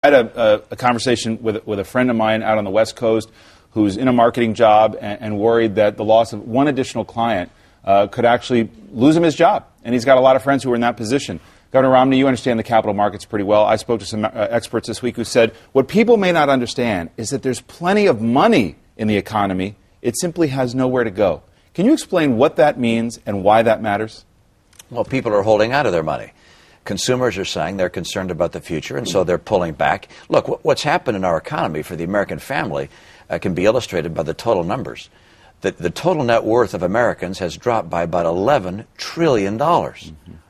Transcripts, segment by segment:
I had a conversation with a friend of mine out on the West Coast who's in a marketing job and worried that the loss of one additional client could actually lose him his job. And he's got a lot of friends who are in that position. Governor Romney, you understand the capital markets pretty well. I spoke to some experts this week who said what people may not understand is that there's plenty of money in the economy. It simply has nowhere to go. Can you explain what that means and why that matters? Well, people are holding out of their money. Consumers are saying they're concerned about the future, and so they're pulling back. Look, what's happened in our economy for the American family can be illustrated by the total numbers. The total net worth of Americans has dropped by about $11 trillion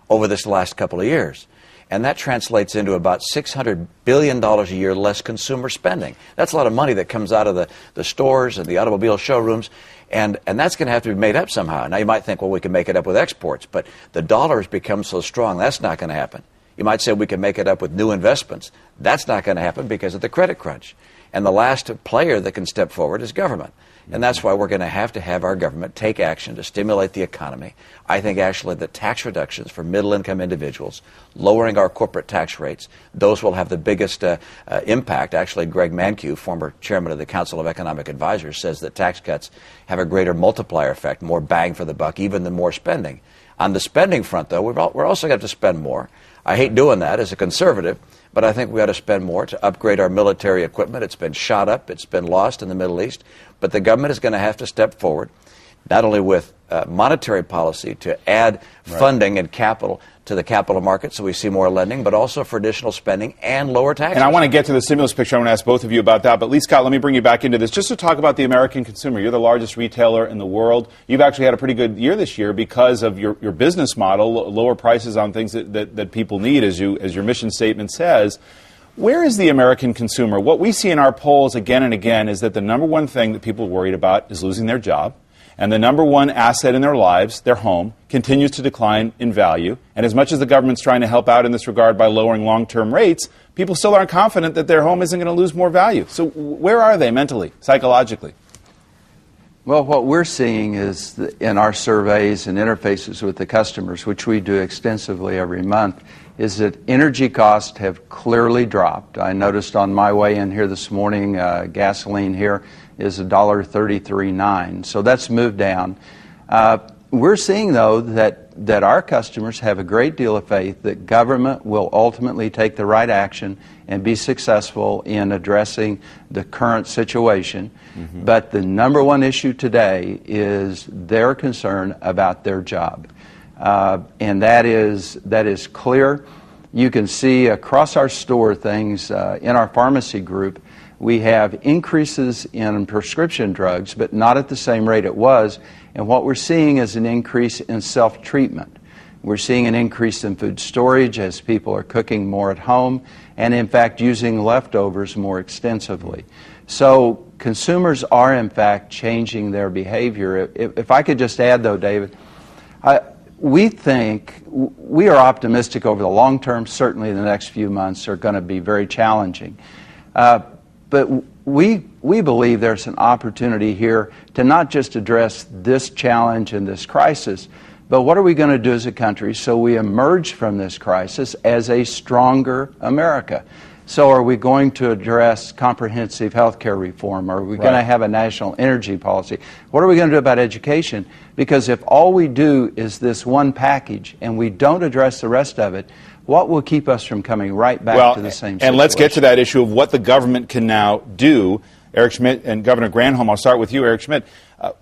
over this last couple of years. And that translates into about $600 billion a year less consumer spending. That's a lot of money that comes out of the stores and the automobile showrooms, and that's going to have to be made up somehow. Now, you might think, well, we can make it up with exports, but the dollar has become so strong, that's not going to happen. You might say we can make it up with new investments. That's not going to happen because of the credit crunch. And the last player that can step forward is government. And that's why we're going to have our government take action to stimulate the economy. I think actually the tax reductions for middle-income individuals, lowering our corporate tax rates, those will have the biggest impact. Actually, Greg Mankiw, former chairman of the Council of Economic Advisors, says that tax cuts have a greater multiplier effect, more bang for the buck, even than more spending. On the spending front, though, we're also going to have to spend more. I hate doing that as a conservative, but I think we ought to spend more to upgrade our military equipment. It's been shot up. It's been lost in the Middle East. But the government is going to have to step forward, not only with monetary policy to add funding and capital to the capital market so we see more lending, but also for additional spending and lower taxes. And I want to get to the stimulus picture. I want to ask both of you about that. But Lee Scott, let me bring you back into this just to talk about the American consumer. You're the largest retailer in the world. You've actually had a pretty good year this year because of your business model, lower prices on things that people need, as your mission statement says. Where is the American consumer? What we see in our polls again and again is that the number one thing that people are worried about is losing their job. And the number one asset in their lives, their home, continues to decline in value. And as much as the government's trying to help out in this regard by lowering long-term rates, people still aren't confident that their home isn't going to lose more value. So where are they mentally, psychologically? Well, what we're seeing is in our surveys and interfaces with the customers, which we do extensively every month, is that energy costs have clearly dropped. I noticed on my way in here this morning, gasoline here is $1.33.9, so that's moved down. We're seeing, though, that our customers have a great deal of faith that government will ultimately take the right action and be successful in addressing the current situation. But the number one issue today is their concern about their job. And that is clear. You can see across our store things in our pharmacy group. We have increases in prescription drugs, but not at the same rate it was. And what we're seeing is an increase in self-treatment. We're seeing an increase in food storage as people are cooking more at home and, in fact, using leftovers more extensively. So consumers are, in fact, changing their behavior. If I could just add, though, David, we are optimistic over the long term. Certainly the next few months are going to be very challenging. But we believe there's an opportunity here to not just address this challenge and this crisis, but what are we going to do as a country so we emerge from this crisis as a stronger America? So are we going to address comprehensive health care reform? Are we going to have a national energy policy? What are we going to do about education? Because if all we do is this one package and we don't address the rest of it, what will keep us from coming right back to the same situation? And let's get to that issue of what the government can now do. Eric Schmidt and Governor Granholm, I'll start with you, Eric Schmidt.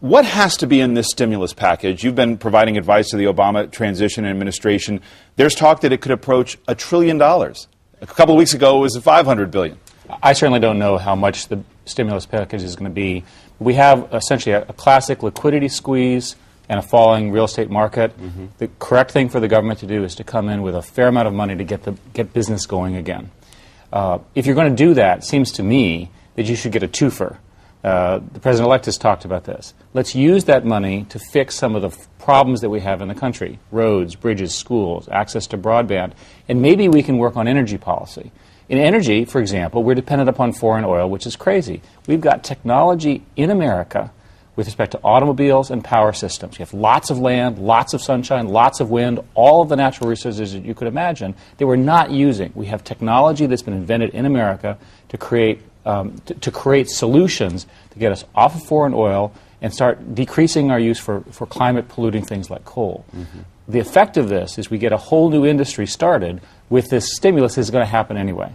What has to be in this stimulus package? You've been providing advice to the Obama transition and administration. There's talk that it could approach $1 trillion. A couple of weeks ago, it was $500 billion. I certainly don't know how much the stimulus package is going to be. We have essentially a classic liquidity squeeze and a falling real estate market. The correct thing for the government to do is to come in with a fair amount of money to get business going again. If you're going to do that, it seems to me that you should get a twofer. The President-elect has talked about this. Let's use that money to fix some of the problems that we have in the country: roads, bridges, schools, access to broadband, and maybe we can work on energy policy. In energy, for example, we're dependent upon foreign oil, which is crazy. We've got technology in America with respect to automobiles and power systems. You have lots of land, lots of sunshine, lots of wind, all of the natural resources that you could imagine that we're not using. We have technology that's been invented in America to create solutions to get us off of foreign oil and start decreasing our use for climate polluting things like coal. Mm-hmm. The effect of this is we get a whole new industry started with this stimulus that's going to happen anyway.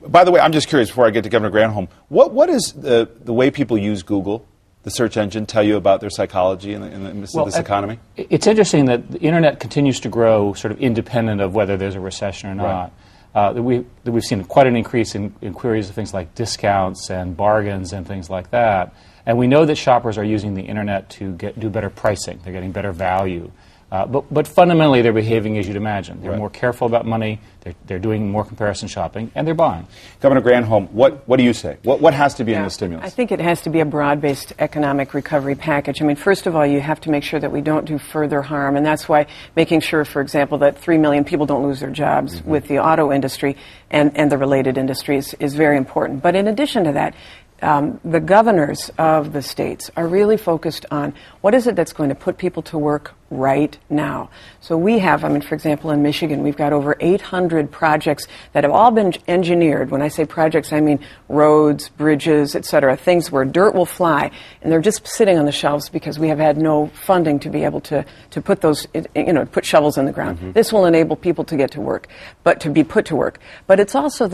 By the way, I'm just curious before I get to Governor Granholm, what is the way people use Google, the search engine, tell you about their psychology in this economy? It's interesting that the Internet continues to grow sort of independent of whether there's a recession or not. Right. We've seen quite an increase in queries of things like discounts and bargains and things like that. And we know that shoppers are using the Internet to do better pricing. They're getting better value. But fundamentally, they're behaving as you'd imagine. They're more careful about money, they're doing more comparison shopping, and they're buying. Governor Granholm, what do you say? What has to be in the stimulus? I think it has to be a broad-based economic recovery package. I mean, first of all, you have to make sure that we don't do further harm, and that's why making sure, for example, that 3 million people don't lose their jobs with the auto industry and the related industries is very important. But in addition to that, the governors of the states are really focused on what is it that's going to put people to work right now. So we have, for example, in Michigan, we've got over 800 projects that have all been engineered. When I say projects, I mean roads, bridges, et cetera, things where dirt will fly, and they're just sitting on the shelves because we have had no funding to be able to put those, put shovels in the ground. Mm-hmm. This will enable people to get to work, but to be put to work. But it's also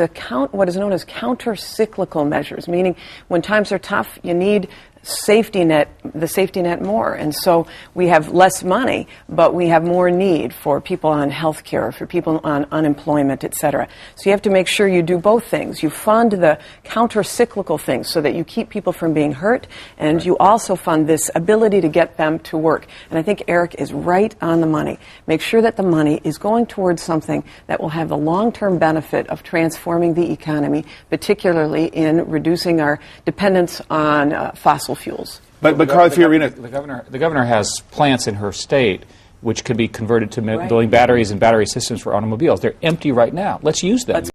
what is known as counter-cyclical measures, meaning when times are tough, you need the safety net more. And so we have less money, but we have more need for people on health care, for people on unemployment, et cetera. So you have to make sure you do both things. You fund the counter-cyclical things so that you keep people from being hurt, and you also fund this ability to get them to work. And I think Eric is right on the money. Make sure that the money is going towards something that will have the long-term benefit of transforming the economy, particularly in reducing our dependence on fossil fuels. But Carly Fiorina, the governor has plants in her state which could be converted to building batteries and battery systems for automobiles. They're empty right now. Let's use them.